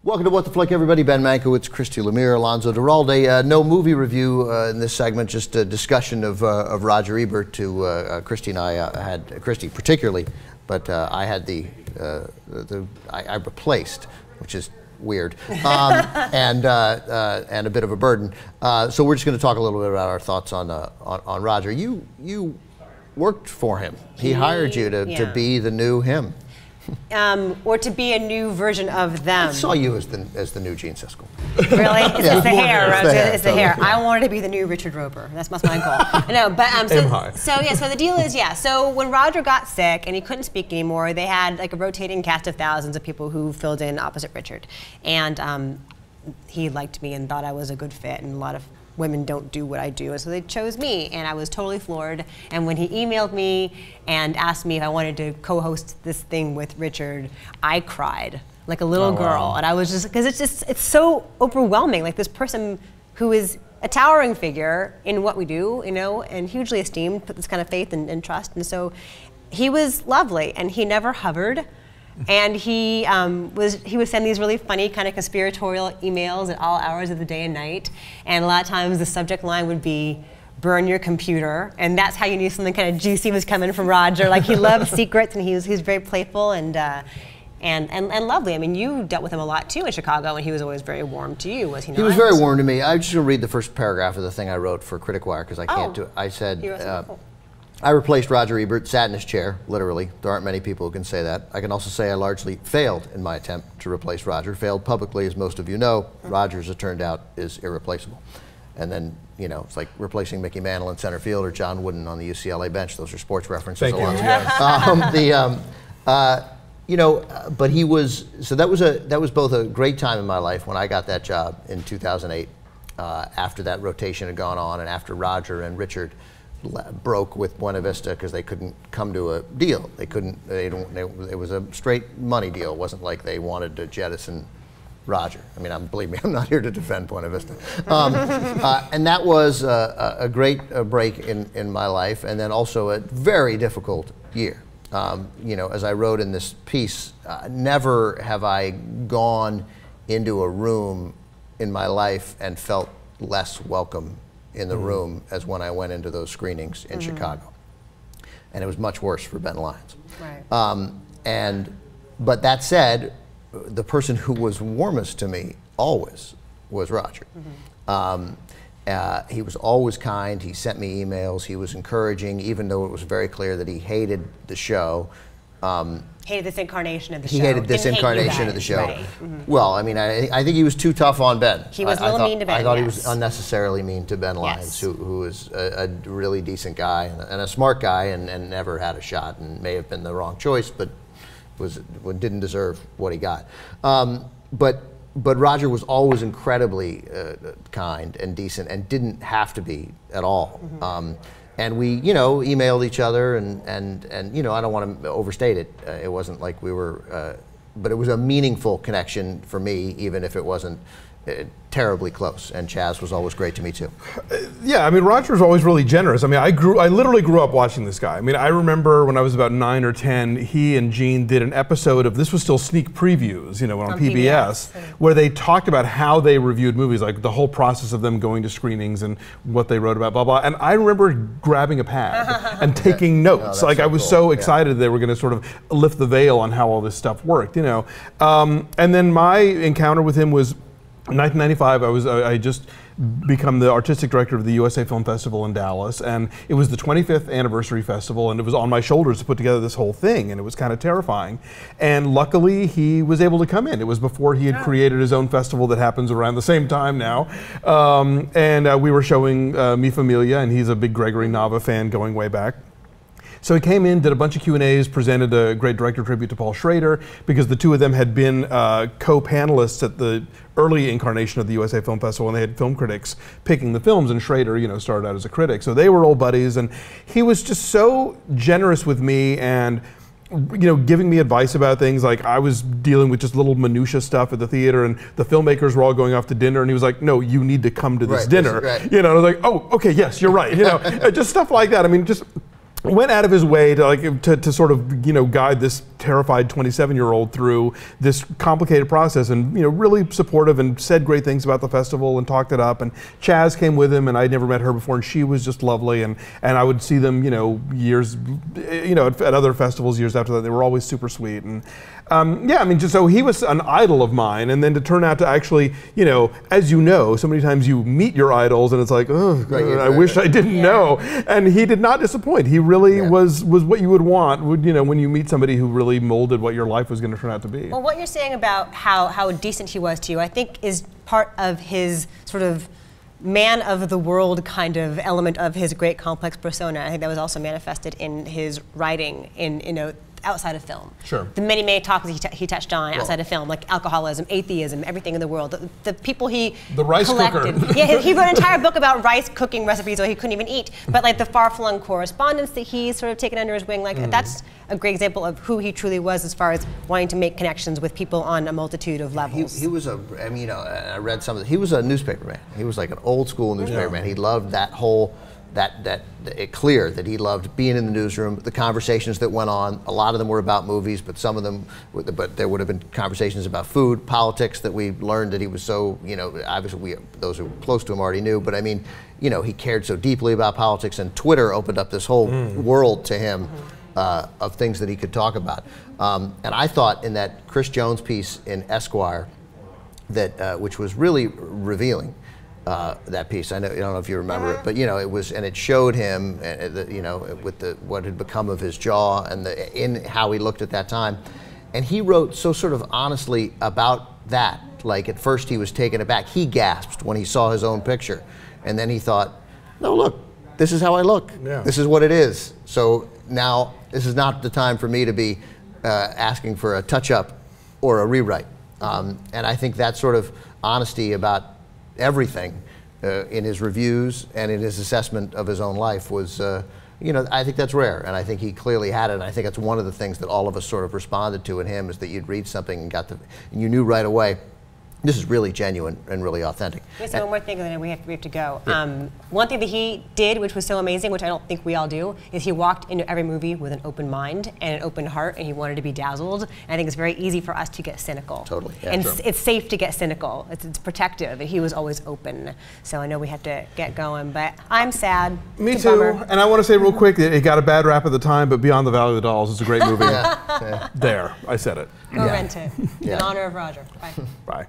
Welcome to What the Flick, everybody. Ben Mankiewicz, Christy Lemire, Alonso Duralde. No movie review in this segment, just a discussion of Roger Ebert. Christy and I had, Christy particularly, but I had I replaced, which is weird, and a bit of a burden. So we're just going to talk a little bit about our thoughts on Roger. You worked for him. He hired you to be the new him. Or to be a new version of them. I saw you as the new Gene Siskel. Really? It's the hair. It's the hair. Totally. I wanted to be the new Richard Roeper. That's my goal. No, but so the deal is, so when Roger got sick and he couldn't speak anymore, they had like a rotating cast of thousands of people who filled in opposite Richard, and he liked me and thought I was a good fit, and a lot of women don't do what I do, and so they chose me, and I was totally floored. And when he emailed me and asked me if I wanted to co-host this thing with Richard, I cried like a little girl. And I was just, because it's so overwhelming, like this person who is a towering figure in what we do, you know, and hugely esteemed, put this kind of faith and trust. And so he was lovely, and he never hovered. And he would send these really funny kind of conspiratorial emails at all hours of the day and night. And a lot of times the subject line would be, "Burn your computer." And that's how you knew something kind of juicy was coming from Roger. Like, he loved secrets, and he was very playful and lovely. I mean, you dealt with him a lot too in Chicago, and he was always very warm to you, was he not? He was very warm to me. I'm just going to read the first paragraph of the thing I wrote for Critic Wire, because I can't do it. I said, I replaced Roger Ebert, sat in his chair, literally. There aren't many people who can say that. I can also say I largely failed in my attempt to replace Roger. Failed publicly, as most of you know. Roger, as it turned out, is irreplaceable. And then, you know, it's like replacing Mickey Mantle in center field or John Wooden on the UCLA bench. Those are sports references. Thank you. You know, but he was, so that was both a great time in my life when I got that job in 2008, after that rotation had gone on, and after Roger and Richard broke with Buena Vista because they couldn't come to a deal. It was a straight money deal. It wasn't like they wanted to jettison Roger. I mean, believe me, I'm not here to defend Buena Vista. And that was a great break in my life, and then also a very difficult year. You know, as I wrote in this piece, never have I gone into a room in my life and felt less welcome in the room as when I went into those screenings in Chicago. And it was much worse for Ben Lyons. Right. But that said, the person who was warmest to me always was Roger. He was always kind. He sent me emails. He was encouraging, even though it was very clear that he hated the show. Hated this incarnation of the show. He hated this incarnation of the show. Right. Well, I mean, I think he was too tough on Ben. He was a little mean to Ben. I thought he was unnecessarily mean to Ben Lyons, who is a really decent guy and a smart guy, and never had a shot, and may have been the wrong choice, but didn't deserve what he got. But Roger was always incredibly kind and decent, and didn't have to be at all. And we, you know, emailed each other, and you know, I don't want to overstate it. It wasn't like we were, but it was a meaningful connection for me, even if it wasn't terribly close. And Chaz was always great to me too. Yeah, I mean, Roger was always really generous. I mean, I literally grew up watching this guy. I mean, I remember when I was about 9 or 10, he and Gene did an episode of, this was still sneak previews, you know, on PBS, where they talked about how they reviewed movies, like the whole process of them going to screenings and what they wrote about, blah, blah. And I remember grabbing a pad and taking notes. Like, I was so excited they were going to sort of lift the veil on how all this stuff worked, you know. And then my encounter with him was, in 1995, I just become the artistic director of the USA Film Festival in Dallas, and it was the 25th anniversary festival, and it was on my shoulders to put together this whole thing, and it was kind of terrifying. And luckily, he was able to come in. It was before he had created his own festival that happens around the same time now, and we were showing Mi Familia, and he's a big Gregory Nava fan going way back. So he came in, did a bunch of Q&As, presented a great director tribute to Paul Schrader, because the two of them had been co-panelists at the early incarnation of the USA Film Festival, and they had film critics picking the films, and Schrader, you know, started out as a critic. So they were old buddies, and he was just so generous with me, and you know, giving me advice about things. Like, I was dealing with just little minutia stuff at the theater, and the filmmakers were all going off to dinner, and he was like, "No, you need to come to this dinner." You know, and I was like, "Oh, okay, yes, you're right." You know, just stuff like that. I mean, just went out of his way to sort of guide this terrified 27-year-old through this complicated process, and really supportive, and said great things about the festival and talked it up. And Chaz came with him, and I'd never met her before, and she was just lovely. And I would see them years at other festivals years after that. They were always super sweet. And yeah, I mean, just so he was an idol of mine, and then to turn out to actually, as so many times you meet your idols and it's like, oh, right, I wish I didn't know. And he did not disappoint. He really was what you would want, when you meet somebody who really molded what your life was going to turn out to be. Well, what you're saying about how decent he was to you, I think is part of his sort of man of the world kind of element of his great complex persona. I think that was also manifested in his writing outside of film. Sure. The many topics he touched on outside of film, like alcoholism, atheism, everything in the world. The people he collected. Cooker. Yeah, he wrote an entire book about rice cooking recipes that he couldn't even eat. But like the far-flung correspondence that he's sort of taken under his wing, that's a great example of who he truly was as far as wanting to make connections with people on a multitude of levels. He was I read some of it. He was a newspaper man. He was like an old school newspaper man. He loved that whole, clear that he loved being in the newsroom, the conversations that went on. A lot of them were about movies, but some of them, there would have been conversations about food, politics, that we learned that he was so, obviously those who were close to him already knew, but I mean, he cared so deeply about politics, and Twitter opened up this whole world to him of things that he could talk about. And I thought in that Chris Jones piece in Esquire, that which was really revealing, that piece. I don't know if you remember it, but it was, and it showed him, with what had become of his jaw and in how he looked at that time, and he wrote so sort of honestly about that. Like at first he was taken aback. He gasped when he saw his own picture, and then he thought, "No, look, this is how I look. Yeah. This is what it is. So now this is not the time for me to be asking for a touch-up or a rewrite." And I think that sort of honesty about everything in his reviews and in his assessment of his own life was, I think that's rare, and I think he clearly had it. And I think it's one of the things that all of us sort of responded to in him, is that you'd read something and and you knew right away, this is really genuine and really authentic. Yes, one more thing, and then we have to go. Yeah. One thing that he did, which was so amazing, which I don't think we all do, is he walked into every movie with an open mind and an open heart, and he wanted to be dazzled. And I think it's very easy for us to get cynical. Totally. Yeah, and sure. It's safe to get cynical. It's protective, and he was always open. So I know we have to get going, but I'm sad. Me too. Bummer. And I want to say real quick, it got a bad rap at the time, but Beyond the Valley of the Dolls is a great movie. There, I said it. Go rent it. In honor of Roger. Bye. Bye.